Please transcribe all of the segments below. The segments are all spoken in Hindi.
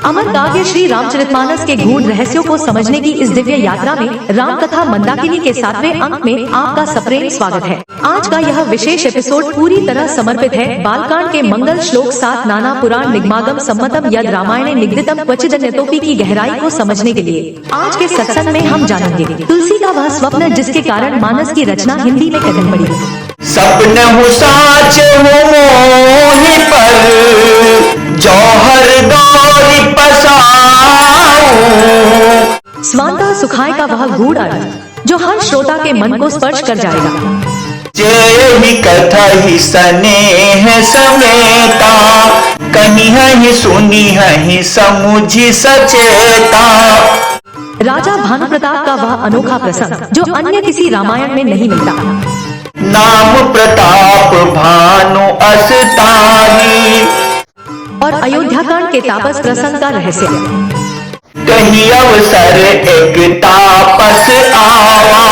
अमर काव्य श्री रामचरितमानस के गूढ़ रहस्यों को समझने की इस दिव्य यात्रा में राम कथा मंदाकिनी के 7वें अंक में आपका सप्रेम स्वागत है। आज का यह विशेष एपिसोड पूरी तरह समर्पित है बालकांड के मंगल श्लोक 7 नाना पुराण निगमागम सम्मतम यद रामायणे निगदितम क्वचिदन्यतोपि की गहराई को समझने के लिए। आज के सत्संग में हम जानेंगे तुलसी का वह स्वप्न जिसके कारण मानस की रचना हिंदी में कदम पड़ी। सपन हूँ साच हूँ मोहि पर जौहर गौरी पसाऊं। स्वांतः सुखाय का वह गूढ़ अर्थ जो हर श्रोता के मन को स्पर्श कर जाएगा। जेहि कथा ही स्नेह समेता कहीं ही सुनी ही समुझी सचेता। राजा भानु प्रताप का वह अनोखा प्रसंग जो अन्य किसी रामायण में नहीं मिलता। नाम प्रताप भानु अस्ताही और अयोध्या कांड के तापस प्रसंग का रहस्य। कहीं अवसर एक तापस आवा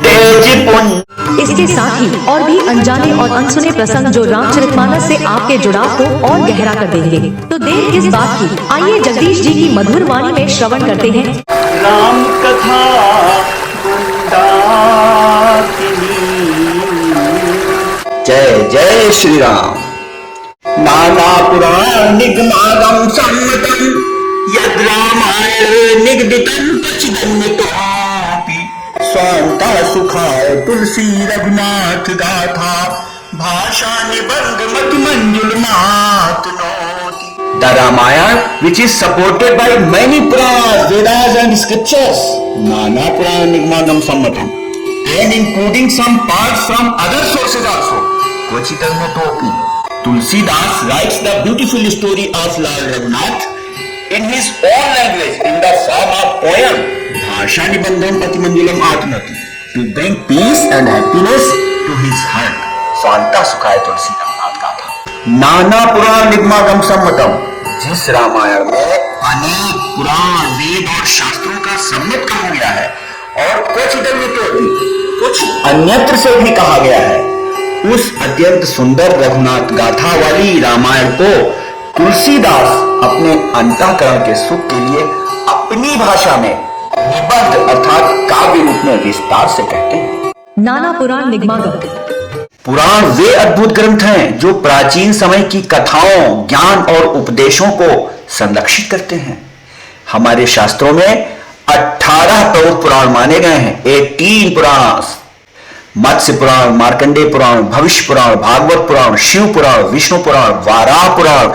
तेज पुण्य। इसके साथ ही और भी अनजाने और अनसुने प्रसंग जो रामचरितमानस से आपके जुड़ाव को और गहरा कर देंगे। तो देर किस बात की, आइए जगदीश जी की मधुर वाणी में श्रवण करते हैं। राम कथा जय जय श्री राम। नाना पुराण निगमागम सम्मतम यद रामायण निगदितम क्वचिदन्यतोपि स्वांतः सुखाय तुलसी रघुनाथ गाथा भाषा निबंध मत मंजुल मातनोति। The Ramayana, which is supported by many Puranas, Vedas and scriptures, Nana Purana Nigmagam Sammatam, and including some parts from other sources also. Kvachitannatopi. Tulsidas writes the beautiful story of Lord Raghunath in his own language in the form of poem Bhasha Nibandham Patimanjulam Atmati to bring peace and happiness to his heart. Swanta Sukhaya Tulsi Raghunath Gatha. नाना पुराण निगमागम सम्मतम, जिस रामायण में अनेक पुराण वेद और शास्त्रों का सम्मत कहा गया है और कुछ अन्यत्र से भी कहा गया है, उस अत्यंत सुंदर रघुनाथ गाथा वाली रामायण को तुलसीदास अपने अंतःकरण के सुख के लिए अपनी भाषा में निबंध अर्थात काव्य रूप में विस्तार से कहते हैं। नाना पुराण निगमागम। पुराण वे अद्भुत ग्रंथ हैं जो प्राचीन समय की कथाओं, ज्ञान और उपदेशों को संरक्षित करते हैं। हमारे शास्त्रों में 18 प्रमुख पुराण माने गए हैं। 18 पुराण, मत्स्य पुराण, मार्कंडेय पुराण, भविष्य पुराण, भागवत पुराण, शिव पुराण, विष्णु पुराण, वाराह पुराण,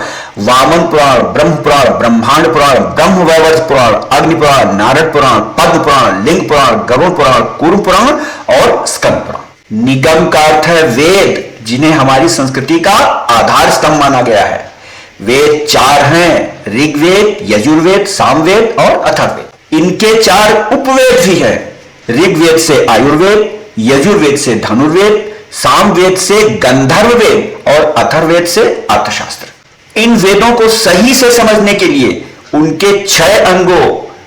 वामन पुराण, ब्रह्म पुराण, ब्रह्मांड पुराण, ब्रह्म वैवर्त पुराण, अग्नि पुराण, नारद पुराण, पद्म पुराण, लिंग पुराण, गरुड़ पुराण, कूर्म पुराण और स्कंद पुराण। निगम का अर्थ है वेद, जिन्हें हमारी संस्कृति का आधार स्तंभ माना गया है। वेद 4 हैं, ऋग्वेद, यजुर्वेद, सामवेद और अथर्ववेद। इनके 4 उपवेद भी हैं। ऋग्वेद से आयुर्वेद, यजुर्वेद से धनुर्वेद, सामवेद से गंधर्व वेद और अथर्ववेद से अर्थशास्त्र। इन वेदों को सही से समझने के लिए उनके 6 अंगों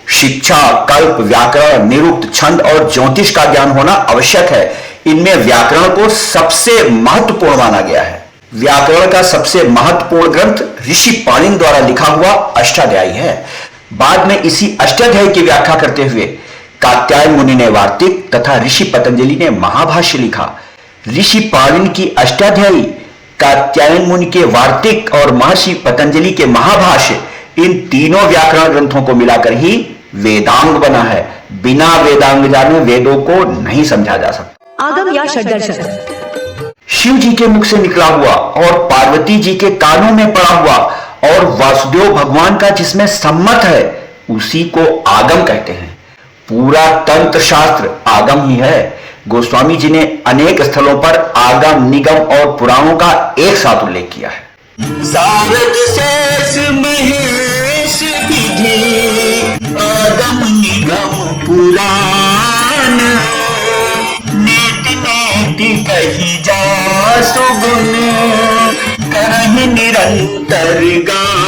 शिक्षा, कल्प, व्याकरण, निरुक्त, छंद और ज्योतिष का ज्ञान होना आवश्यक है। इनमें व्याकरण को सबसे महत्वपूर्ण माना गया है। व्याकरण का सबसे महत्वपूर्ण ग्रंथ ऋषि पाणिनि द्वारा लिखा हुआ अष्टाध्यायी है। बाद में इसी अष्टाध्यायी की व्याख्या करते हुए कात्यायन मुनि ने वार्तिक तथा ऋषि पतंजलि ने महाभाष्य लिखा। ऋषि पाणिनि की अष्टाध्यायी, कात्यायन मुनि के वार्तिक और महर्षि पतंजलि के महाभाष्य, इन तीनों व्याकरण ग्रंथों को मिलाकर ही वेदांग बना है। बिना वेदांग जाने वेदों को नहीं समझा जा सकता। आगम या षड्दर्शन। शिव जी के मुख से निकला हुआ और पार्वती जी के कानों में पड़ा हुआ और वासुदेव भगवान का जिसमें सम्मत है, उसी को आगम कहते हैं। पूरा तंत्र शास्त्र आगम ही है। गोस्वामी जी ने अनेक स्थलों पर आगम, निगम और पुराणों का एक साथ उल्लेख किया है। सारद शेष महेश विधि आगम निगम पुराण नेति कही जा सुगुन करहि निरंतर गान।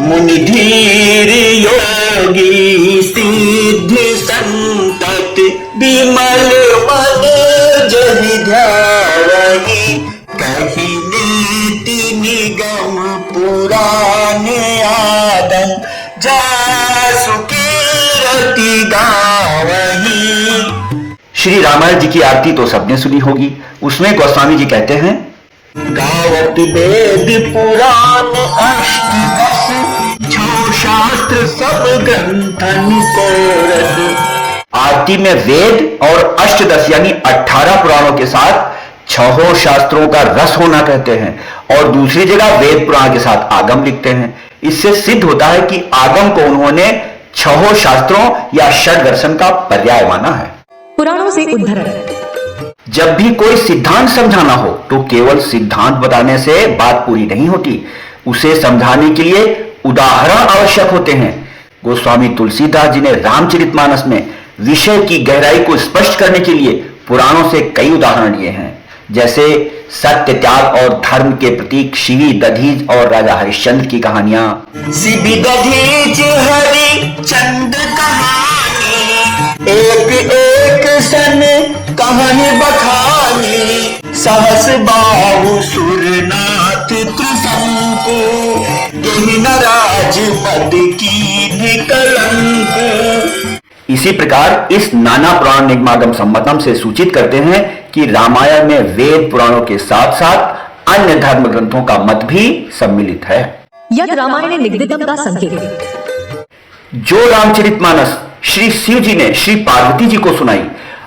मुनि धीर योगी सिद्धि संतत विमल मन जहि ध्यावहि कहि नीति निगम पुराण आदम जासुकी रति गावही। श्री रामायण जी की आरती तो सबने सुनी होगी। उसमें गोस्वामी जी कहते हैं, गावत वेद पुराण अष्टदश, जो शास्त्र सब ग्रंथन को रस। आरती में वेद और अष्टदश यानी 18 पुराणों के साथ 6 शास्त्रों का रस होना कहते हैं, और दूसरी जगह वेद पुराण के साथ आगम लिखते हैं। इससे सिद्ध होता है कि आगम को उन्होंने 6 शास्त्रों या षड दर्शन का पर्याय माना है। पुराणों से उद्धरण। जब भी कोई सिद्धांत समझाना हो तो केवल सिद्धांत बताने से बात पूरी नहीं होती, उसे समझाने के लिए उदाहरण आवश्यक होते हैं। गोस्वामी तुलसीदास जी ने रामचरितमानस में विषय की गहराई को स्पष्ट करने के लिए पुराणों से कई उदाहरण लिए हैं, जैसे सत्य, त्याग और धर्म के प्रतीक शिवी, दधीच और राजा हरिश्चंद्र की कहानियां। शिवी दधीच हरिश्चंद्र कहानी, एक एक सन कहानी बखानी, सहस बाहु सुरनाथ त्रिशंकु, यही नराज पद की निकलंक। इसी प्रकार इस नाना पुराण निगमागम सम्मतम से सूचित करते हैं कि रामायण में वेद पुराणों के साथ साथ अन्य धर्म ग्रंथों का मत भी सम्मिलित है। यद रामायण निगदितम का संकेत। जो रामचरितमानस श्री शिव जी ने श्री पार्वती जी को सुनाई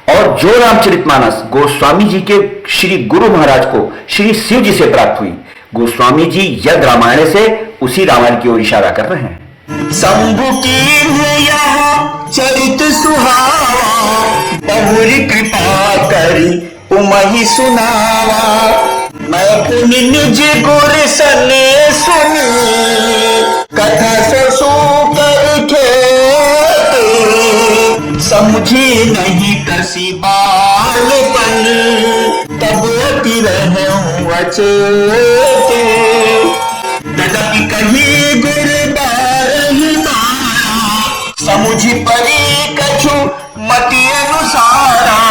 और जो रामचरितमानस गोस्वामी जी के श्री गुरु महाराज को श्री शिव जी से प्राप्त हुई, गोस्वामी जी यद रामायण से उसी रामायण की ओर इशारा कर रहे हैं। शंभु की चरित सुहावा, बहुरी कृपा करी उमहि सुनावा, मैं पुनि निज गुर सने सुनी, कथा ससु कर खेते, समझी नहीं कसी बालपन, तब अति रहूं अचेते, तदपि कही गुर बारहि माया, समुझि परी कछु मति अनुसारा,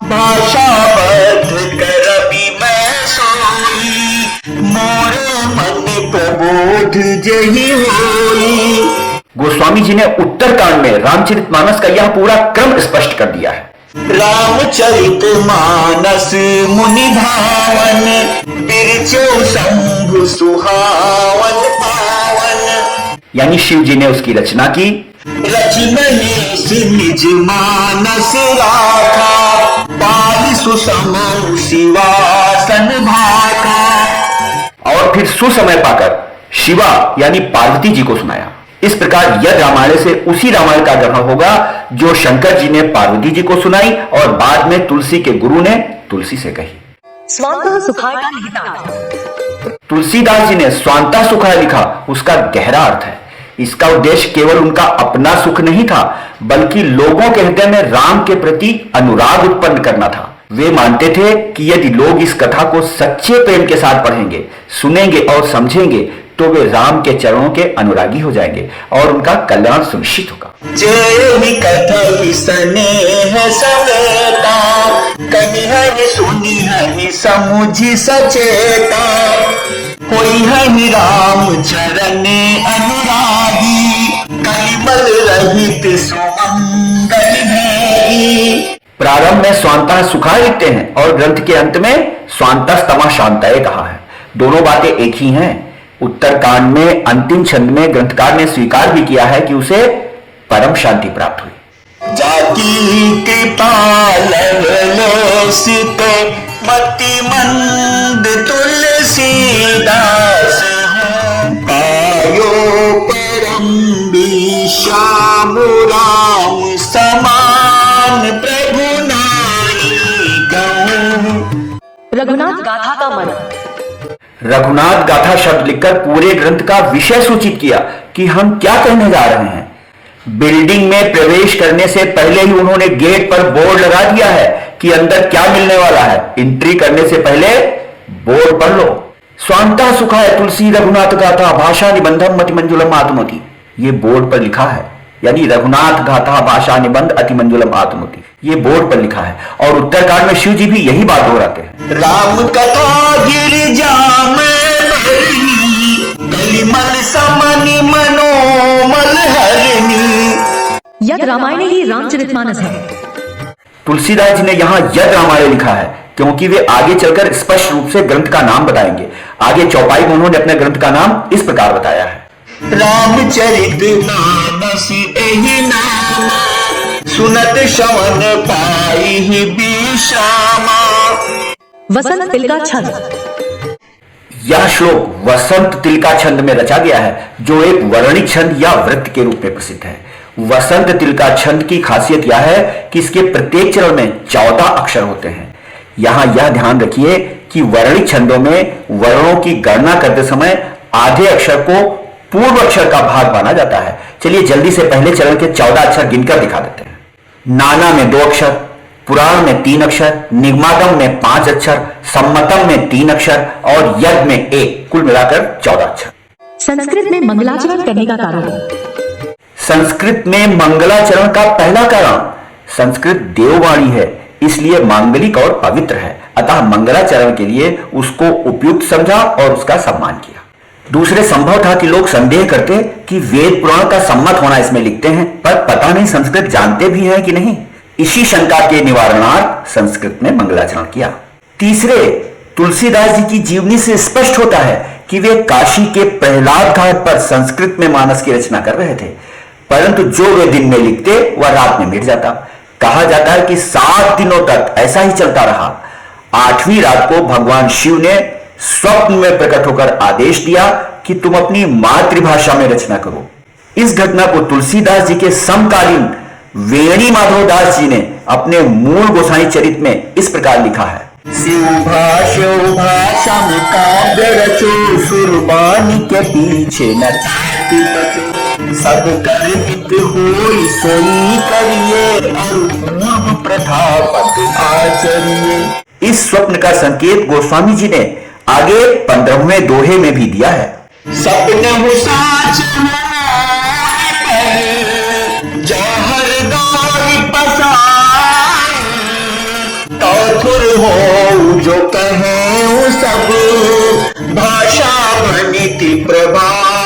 भाषा बद्ध करबि मैं सोई, मोरे मन प्रबोध जहि होई। गोस्वामी जी ने उत्तरकांड में रामचरितमानस का यह पूरा क्रम स्पष्ट कर दिया है। रामचरितमानस मुनि भावन, बिरचो शंभु सुहावन पावन। यानी शिव जी ने उसकी रचना की। रचमहेश निज मानस राखा, पाहि सुसमौ शिवासन भाका। और फिर सुसमय पाकर शिवा यानी पार्वती जी को सुनाया। इस प्रकार यह रामायण से उसी रामायण का ग्रहण होगा जो शंकर जी ने पार्वती जी को सुनाई और बाद में तुलसी के गुरु ने तुलसी से कही। स्वांतः सुखाय का निहितार्थ। तुलसीदास जी ने स्वांतः सुखाय लिखा, उसका गहरा अर्थ है। इसका उद्देश्य केवल उनका अपना सुख नहीं था, बल्कि लोगों के हृदय में राम के प्रति अनुराग उत्पन्न करना था। वे मानते थे कि यदि लोग इस कथा को सच्चे प्रेम के साथ पढ़ेंगे, सुनेंगे और समझेंगे तो वे राम के चरणों के अनुरागी हो जाएंगे और उनका कल्याण सुनिश्चित होगा। जेहि कथा स्नेह समेता, कहि सुनी है समुझि सचेता, होई है राम चरण अनुरागी, कलिमल रहित सुमंगल भैरी। प्रारंभ में स्वांतः सुखाय लिखते हैं और ग्रंथ के अंत में स्वांतस्तमा शांतये कहा है। दोनों बातें एक ही हैं। उत्तरकांड में अंतिम छंद में ग्रंथकार ने स्वीकार भी किया है कि उसे परम शांति प्राप्त हुई। जाकी कृपा लवलेसित मति मंद तुलसीदास, पायो परम विश्राम राम समान प्रभु नाई कहूं। रघुनाथ गाथा का मन। रघुनाथ गाथा शब्द लिखकर पूरे ग्रंथ का विषय सूचित किया कि हम क्या कहने जा रहे हैं। बिल्डिंग में प्रवेश करने से पहले ही उन्होंने गेट पर बोर्ड लगा दिया है कि अंदर क्या मिलने वाला है। एंट्री करने से पहले बोर्ड पढ़ लो। स्वांतः सुखाय तुलसी रघुनाथ गाथा भाषा निबंधम अतिमंजुलम आत्मति, ये बोर्ड पर लिखा है। यानी रघुनाथ गाथा भाषा निबंध अतिमंजुलम आत्मति, ये बोर्ड पर लिखा है। और उत्तरकांड में शिव जी भी यही बात दोहराते हैं। राम कथा गिरिजा में रामायणे ही रामचरितमानस है। तुलसीदास जी ने यहाँ यद रामायण लिखा है क्योंकि वे आगे चलकर स्पष्ट रूप से ग्रंथ का नाम बताएंगे। आगे चौपाई में उन्होंने अपने ग्रंथ का नाम इस प्रकार बताया है, रामचरितमानस एहि नाम, सुनत श्रवण पाई विश्रामा। वसंत तिलका छंद। यह श्लोक वसंत तिलका छंद में रचा गया है, जो एक वर्णिक छंद या वृत्त के रूप में प्रसिद्ध है। वसंत तिलका छंद की खासियत यह है कि इसके प्रत्येक चरण में 14 अक्षर होते हैं। यहां यह ध्यान रखिए कि वर्णिक छंदों में वर्णों की गणना करते समय आधे अक्षर को पूर्व अक्षर का भाग माना जाता है। चलिए जल्दी से पहले चरण के 14 अक्षर गिनकर दिखा देते हैं। नाना में 2 अक्षर, पुराण में 3 अक्षर, निगमागम में 5 अक्षर, सम्मतम में 3 अक्षर और यज्ञ में 1, कुल मिलाकर 14 अक्षर। संस्कृत में मंगलाचरण करने का कारण। संस्कृत में मंगलाचरण का पहला कारण संस्कृत देववाणी है, इसलिए मांगलिक और पवित्र है, अतः मंगलाचरण के लिए उसको उपयुक्त समझा और उसका सम्मान किया। दूसरे संभव था कि लोग संदेह करते कि वेद पुराण का सम्मत होना इसमें लिखते हैं, पर पता नहीं संस्कृत जानते भी हैं कि नहीं। इसी शंका के निवारणार्थ संस्कृत में मंगलाचरण किया। तीसरे, तुलसीदास जी की जीवनी से स्पष्ट होता है कि वे काशी के प्रहलाद घाट पर संस्कृत में मानस की रचना कर रहे थे, परंतु जो वे दिन में लिखते वह रात में मिट जाता। कहा जाता है कि 7 दिनों तक ऐसा ही चलता रहा। 8वीं रात को भगवान शिव ने स्वप्न में प्रकट होकर आदेश दिया कि तुम अपनी मातृभाषा में रचना करो। इस घटना को तुलसीदास जी के समकालीन वेणी माधव दास जी ने अपने मूल गोसाई चरित में इस प्रकार लिखा है, शिव भाषा में काव्य रचो, सुरबानी के पीछे न सब कर हित होई सोई करिए, और प्रथा पद आचरिए। इस स्वप्न का संकेत गोस्वामी जी ने आगे 15वें दोहे में भी दिया है। सपने हो साच जहर दौरी पसार, तौथुर हो जो कहे सब, भाषा बनिति प्रभाव।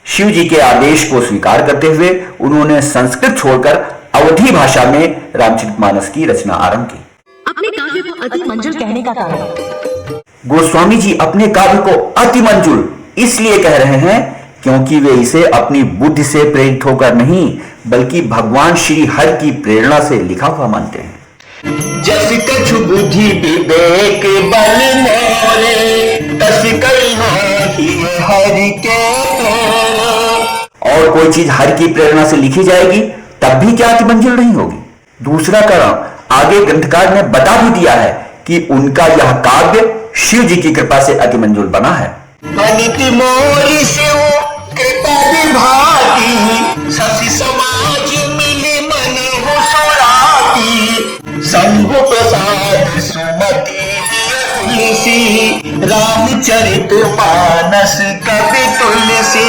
शिव जी के आदेश को स्वीकार करते हुए उन्होंने संस्कृत छोड़कर अवधी भाषा में रामचरितमानस की रचना आरंभ की। अपने काव्य को अति मंजुल कहने का कारण। गोस्वामी जी अपने काव्य को अति मंजुल इसलिए कह रहे हैं क्योंकि वे इसे अपनी बुद्धि से प्रेरित होकर नहीं, बल्कि भगवान श्री हरि की प्रेरणा से लिखा हुआ मानते हैं। जस कछु बुद्धि विवेक बल मोरे, तस कई नाही हरि के प्रेरणा। और कोई चीज हरि की प्रेरणा से लिखी जाएगी तब भी क्या अति मंजुल नहीं होगी। दूसरा कारण आगे ग्रंथकार ने बता भी दिया है कि उनका यह काव्य शिव जी की कृपा से अति मंजुल बना है। अनिति मोरी शिव कृपा विभाती, ससी समाज मिली मन हो सुराती, शंभु प्रसाद सुमति तुलसी, रामचरित मानस कवि तुलसी।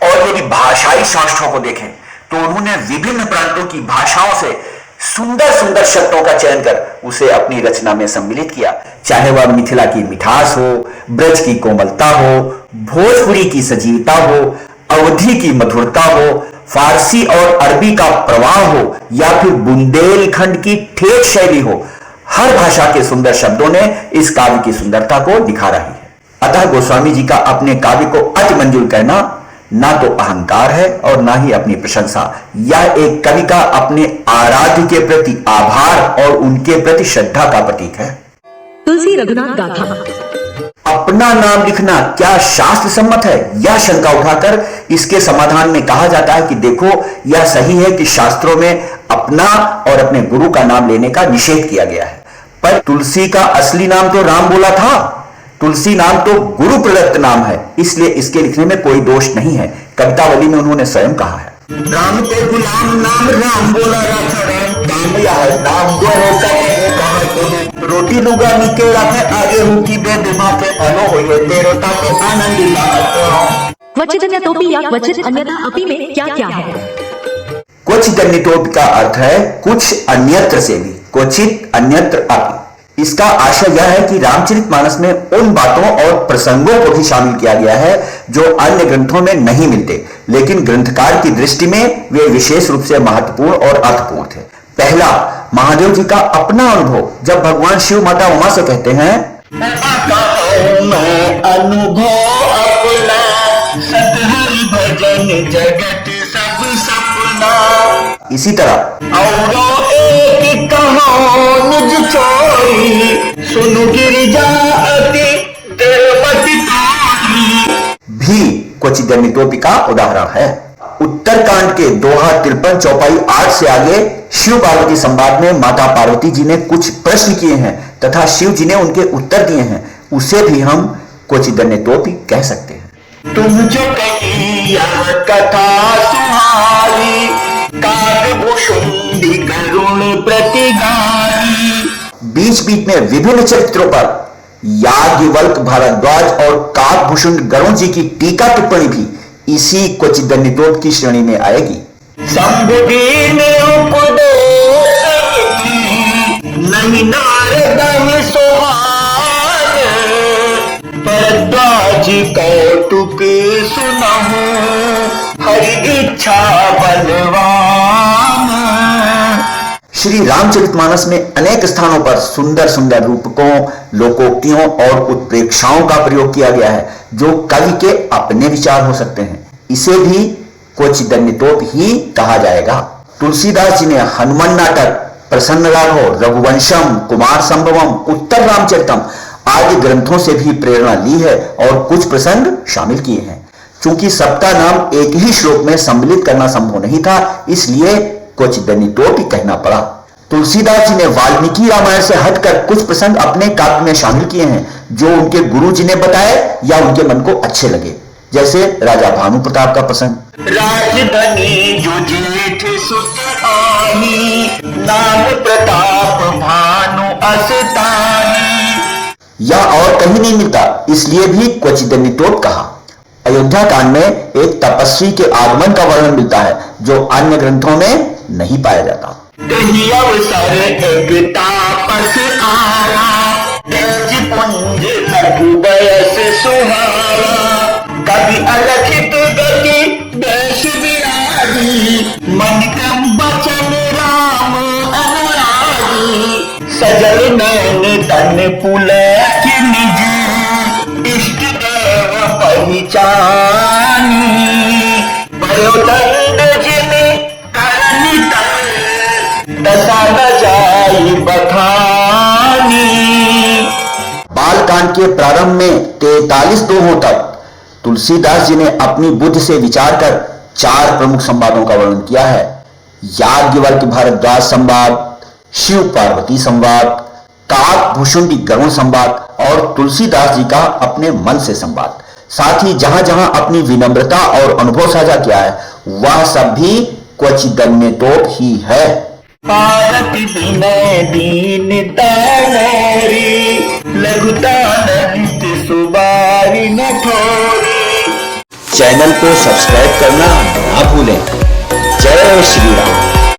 और यदि भाषाई शास्त्रों को देखें तो उन्होंने विभिन्न प्रांतों की भाषाओं से सुंदर सुंदर शब्दों का चयन कर उसे अपनी रचना में सम्मिलित किया, चाहे वह मिथिला की मिठास हो, ब्रज की कोमलता हो, भोजपुरी की सजीवता हो, अवधी की मधुरता हो, फारसी और अरबी का प्रवाह हो, या फिर बुंदेलखंड की ठेठ शैली हो। हर भाषा के सुंदर शब्दों ने इस काव्य की सुंदरता को दिखा रही है। अतः गोस्वामी जी का अपने काव्य को अति मंजुल कहना ना तो अहंकार है और ना ही अपनी प्रशंसा। यह एक कवि का अपने आराध्य के प्रति आभार और उनके प्रति श्रद्धा का प्रतीक है। तुलसी रघुनाथ गाथा। अपना नाम लिखना क्या शास्त्र सम्मत है? यह शंका उठाकर इसके समाधान में कहा जाता है कि देखो, यह सही है कि शास्त्रों में अपना और अपने गुरु का नाम लेने का निषेध किया गया है, पर तुलसी का असली नाम तो राम बोला था। तुलसी नाम तो गुरु प्रदत्त नाम है, इसलिए इसके लिखने में कोई दोष नहीं है। कवितावली में उन्होंने स्वयं कहा है, राम के गुलाम नाम राम बोला नाम दो रोटी लुगा निके रखे आगे हुकी बेद माथे अनो होइए तेरो ताके आनंद लाओ। क्वचित अन्यतोपि या क्वचित अन्यथा अपि में क्या क्या है? क्वचित अन्यतोपि का अर्थ है कुछ अन्यत्र से भी, क्वचित अन्यत्र अपि। इसका आशय यह है कि रामचरितमानस में उन बातों और प्रसंगों को भी शामिल किया गया है जो अन्य ग्रंथों में नहीं मिलते, लेकिन ग्रंथकार की दृष्टि में वे विशेष रूप से महत्वपूर्ण और अर्थपूर्ण थे। पहला, महादेव जी का अपना अनुभव, जब भगवान शिव माता उमा से कहते हैं अनुभव अपना सतहरि भजन जगत सब सपना। इसी तरह और एक कहो निज चोरी सुनु गिरिजा अति देवमति तोरी भी क्वचिदन्यतोपि का उदाहरण है। उत्तरकांड के दोहा 53 चौपाई 8 से आगे शिव पार्वती संवाद में माता पार्वती जी ने कुछ प्रश्न किए हैं तथा शिव जी ने उनके उत्तर दिए हैं, उसे भी हम क्वचिदन्यतोपि कह सकते हैं। तुम जो कही यह कथा सुहारी काकभूषुंडी करुण प्रतिगारी। बीच बीच में विभिन्न चरित्रों पर याज्ञवल्क्य भारद्वाज और काकभूषुंड गरुड़ जी की टीका टिप्पणी भी इसी क्वचिदन्यतोपि की श्रेणी में आएगी। संबुद्धि में उपदेश नहीं नारद में सोहान भरद्वाज कौतुक सुनहु हरि इच्छा बलवान। श्री रामचरितमानस में अनेक स्थानों पर सुंदर सुंदर रूपकों, लोकोक्तियों और उत्प्रेक्षाओं का प्रयोग किया गया है जो कवि के अपने विचार हो सकते हैं। इसे भी क्वचिदन्यतोपि ही कहा जाएगा। तुलसीदास जी ने हनुमान नाटक, प्रसन्न राघव, रघुवंशम, कुमार संभवम, उत्तर रामचरितम आदि ग्रंथों से भी प्रेरणा ली है और कुछ प्रसंग शामिल किए हैं। चूंकि सबका नाम एक ही श्लोक में सम्मिलित करना संभव नहीं था, इसलिए क्वचिदन्यतोपि कहना पड़ा। तुलसीदास जी ने वाल्मीकि रामायण से हटकर कुछ प्रसंग अपने काव्य में शामिल किए हैं जो उनके गुरु जी ने बताए या उनके मन को अच्छे लगे, जैसे राजा भानु प्रताप का प्रसंग। राजधनी जो जेठ सुत आनी नाम प्रताप भानु अस्तानी। यह और कहीं नहीं मिलता, इसलिए भी क्वचिदन्यतोपि कहा। अयोध्या कांड में एक तपस्वी के आगमन का वर्णन मिलता है जो अन्य ग्रंथों में नहीं पाया जाता। कहीं अवसर एक तापस आया तेज पुंज लघु बयस सुहारा कभी अलखित गति देश विराजी मन क्रम बचन राम अनुरागी सजल नैन तन पुलक निज इष्ट देव पहचानी भयो दंड जिन करनी दशा न जाई बखानी। बालकांड के प्रारंभ में 43 दोहों तक तुलसीदास जी ने अपनी बुद्धि से विचार कर 4 प्रमुख संवादों का वर्णन किया है। याज्ञवल्क्य भारद्वाज संवाद, शिव पार्वती संवाद, काकभूषुंडी गरुड़ संवाद और तुलसीदास जी का अपने मन से संवाद। साथ ही जहां जहां अपनी विनम्रता और अनुभव साझा किया है वह सब भी क्वचिदन्यतोपि ही है। पार्वती विनय दीन दानरी लघुता ललित सुबारी न थोरी। चैनल को सब्सक्राइब करना ना भूलें। जय श्री राम।